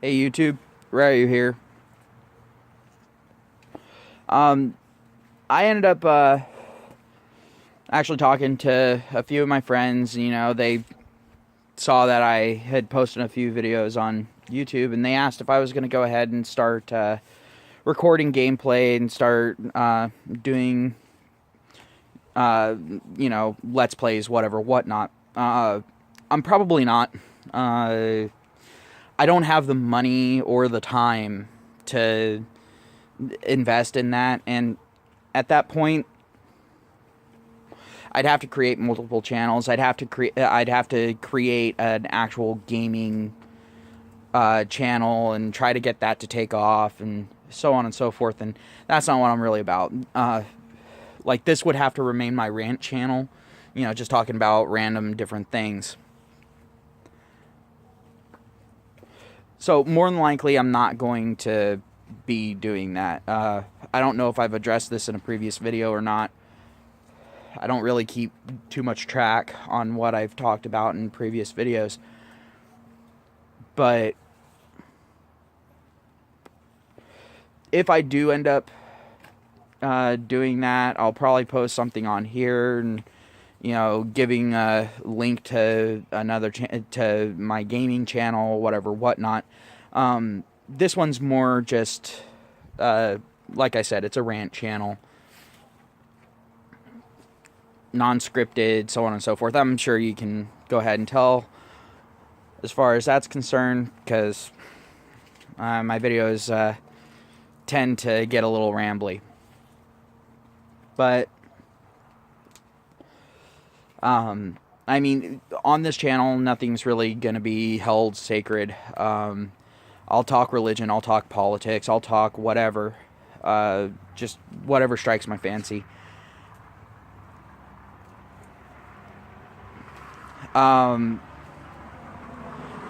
Hey YouTube, Ryu here. Um, I ended up actually talking to a few of my friends. They saw that I had posted a few videos on YouTube, and they asked if I was going to go ahead and start recording gameplay and start doing, let's plays, whatever, whatnot. I'm probably not. Uh, I don't have the money or the time to invest in that, and at that point I'd have to create multiple channels. I'd have to create an actual gaming channel and try to get that to take off and so on and so forth, and that's not what I'm really about. Like, this would have to remain my rant channel, just talking about random different things. So more than likely I'm not going to be doing that. I don't know if I've addressed this in a previous video or not. I don't really keep too much track on what I've talked about in previous videos. But if I do end up doing that, I'll probably post something on here and, giving a link to to my gaming channel, whatever, whatnot. This one's more just, like I said, it's a rant channel. Non-scripted, so on and so forth. I'm sure you can go ahead and tell as far as that's concerned, because my videos tend to get a little rambly. But I mean, on this channel, nothing's really going to be held sacred. I'll talk religion, I'll talk politics, I'll talk whatever. Just whatever strikes my fancy. But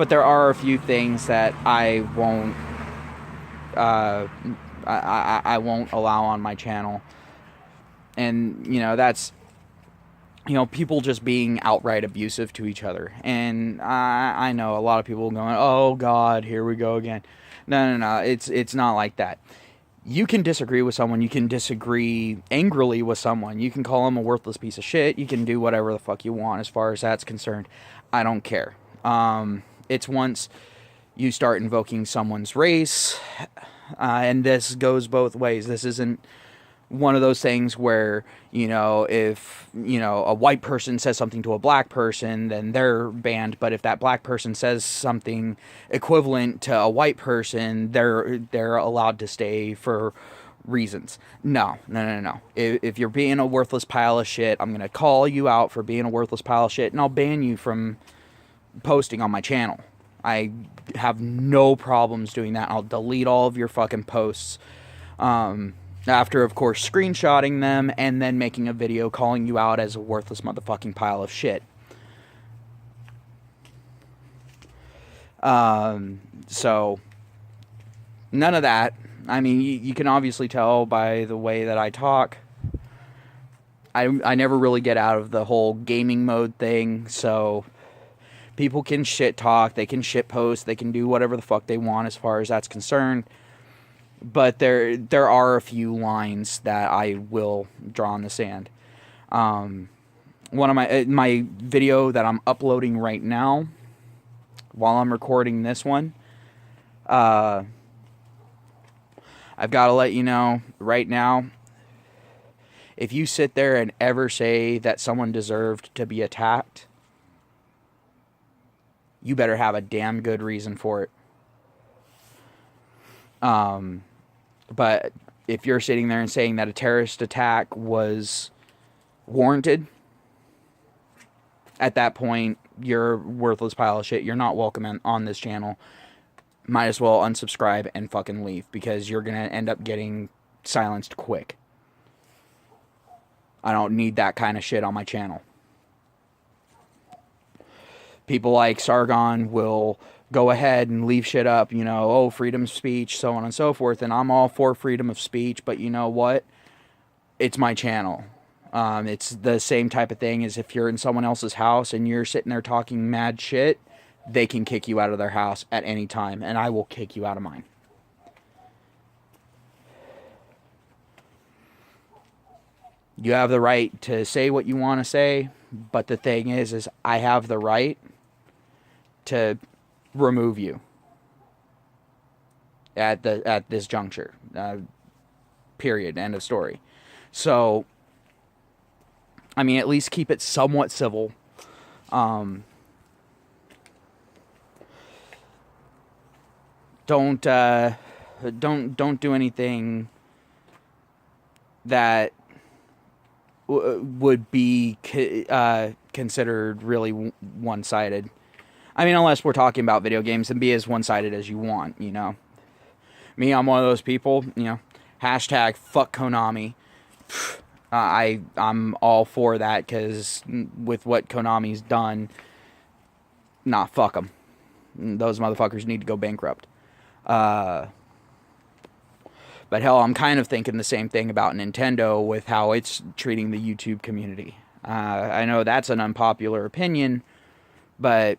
there are a few things that I won't I won't allow on my channel. And, that's, people just being outright abusive to each other. And I know a lot of people going, oh God, here we go again. No. It's not like that. You can disagree with someone. You can disagree angrily with someone. You can call them a worthless piece of shit. You can do whatever the fuck you want as far as that's concerned. I don't care. It's once you start invoking someone's race, and this goes both ways. This isn't one of those things where, if, a white person says something to a black person, then they're banned. But if that black person says something equivalent to a white person, they're allowed to stay for reasons. No. If you're being a worthless pile of shit, I'm going to call you out for being a worthless pile of shit, and I'll ban you from posting on my channel. I have no problems doing that. I'll delete all of your fucking posts. After, of course, screenshotting them and then making a video calling you out as a worthless motherfucking pile of shit. So, none of that. I mean, you can obviously tell by the way that I talk. I never really get out of the whole gaming mode thing, so people can shit talk, they can shit post, they can do whatever the fuck they want as far as that's concerned. But there are a few lines that I will draw in the sand. One of my video that I'm uploading right now, while I'm recording this one, I've got to let you know right now, if you sit there and ever say that someone deserved to be attacked, you better have a damn good reason for it. But if you're sitting there and saying that a terrorist attack was warranted, at that point, you're a worthless pile of shit. You're not welcome on this channel. Might as well unsubscribe and fucking leave, because you're going to end up getting silenced quick. I don't need that kind of shit on my channel. People like Sargon will go ahead and leave shit up, oh, freedom of speech, so on and so forth, and I'm all for freedom of speech, but you know what? It's my channel. It's the same type of thing as if you're in someone else's house and you're sitting there talking mad shit, they can kick you out of their house at any time, and I will kick you out of mine. You have the right to say what you want to say, but the thing is I have the right to remove you at this juncture. Period. End of story. So, I mean, at least keep it somewhat civil. Don't do anything that would be considered really one-sided. I mean, unless we're talking about video games, and be as one-sided as you want, you know. Me, I'm one of those people, you know, hashtag fuck Konami. I'm all for that, because with what Konami's done, nah, fuck them. Those motherfuckers need to go bankrupt. But hell, I'm kind of thinking the same thing about Nintendo with how it's treating the YouTube community. I know that's an unpopular opinion, but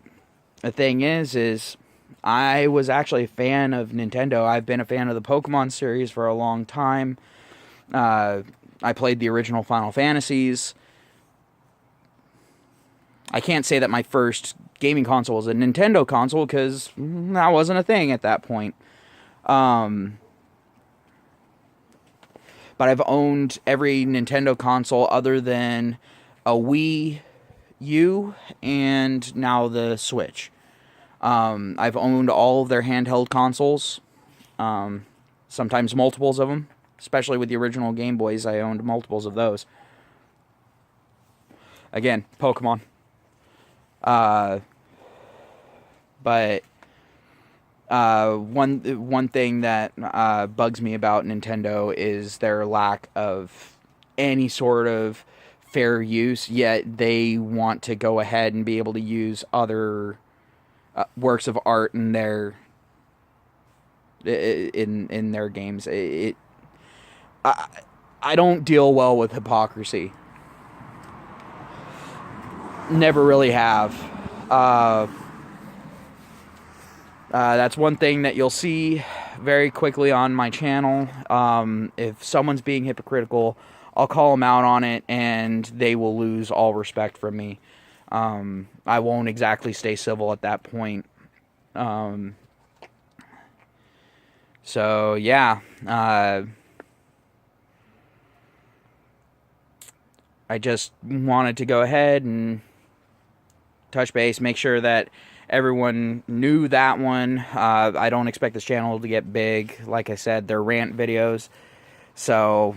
the thing is I was actually a fan of Nintendo. I've been a fan of the Pokemon series for a long time. I played the original Final Fantasies. I can't say that my first gaming console was a Nintendo console, because that wasn't a thing at that point. But I've owned every Nintendo console other than a Wii U and now the Switch. I've owned all of their handheld consoles, sometimes multiples of them, especially with the original Game Boys. I owned multiples of those. Again, Pokemon. But one thing that bugs me about Nintendo is their lack of any sort of fair use, yet they want to go ahead and be able to use other works of art in their games. I don't deal well with hypocrisy. Never really have. That's one thing that you'll see very quickly on my channel. If someone's being hypocritical, I'll call them out on it, and they will lose all respect from me. I won't exactly stay civil at that point. So, yeah. I just wanted to go ahead and touch base, make sure that everyone knew that one. I don't expect this channel to get big. Like I said, they're rant videos, so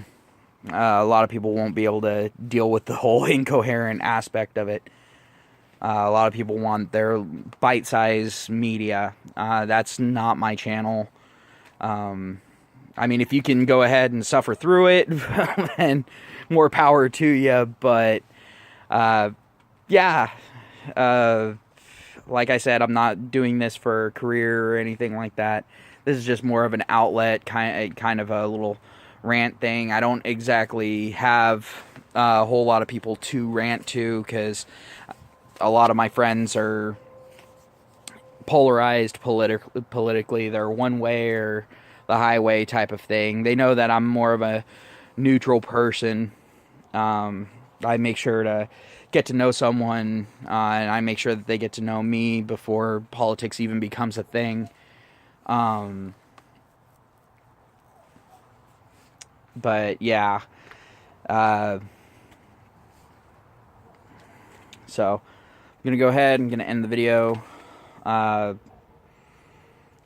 a lot of people won't be able to deal with the whole incoherent aspect of it. A lot of people want their bite-sized media. That's not my channel. I mean, if you can go ahead and suffer through it, then more power to you. But yeah, like I said, I'm not doing this for a career or anything like that. This is just more of an outlet, kind of a little rant thing. I don't exactly have a whole lot of people to rant to, because a lot of my friends are polarized politically. They're one way or the highway type of thing. They know that I'm more of a neutral person. I make sure to get to know someone, and I make sure that they get to know me before politics even becomes a thing. But yeah, so I'm gonna go ahead and gonna end the video.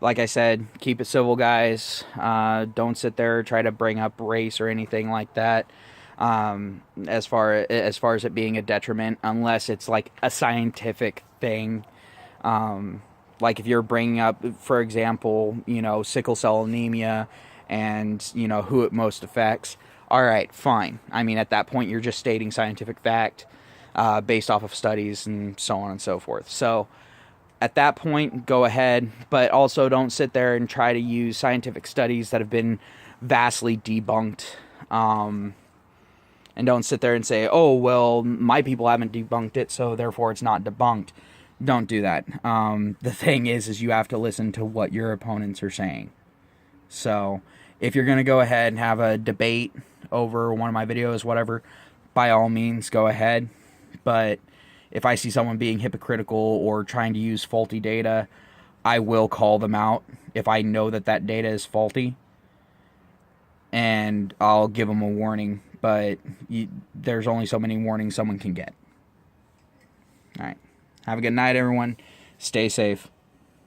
Like I said, keep it civil, guys. Don't sit there try to bring up race or anything like that. As far as it being a detriment, unless it's like a scientific thing. Like if you're bringing up, for example, you know, sickle cell anemia and, you know, who it most affects. All right, fine. I mean, at that point, you're just stating scientific fact based off of studies and so on and so forth. So at that point, go ahead, but also don't sit there and try to use scientific studies that have been vastly debunked. And don't sit there and say, oh, well, my people haven't debunked it, so therefore it's not debunked. don't do that. The thing is you have to listen to what your opponents are saying. So if you're going to go ahead and have a debate over one of my videos, whatever, by all means, go ahead. But if I see someone being hypocritical or trying to use faulty data, I will call them out if I know that that data is faulty. And I'll give them a warning. But there's only so many warnings someone can get. All right. Have a good night, everyone. Stay safe.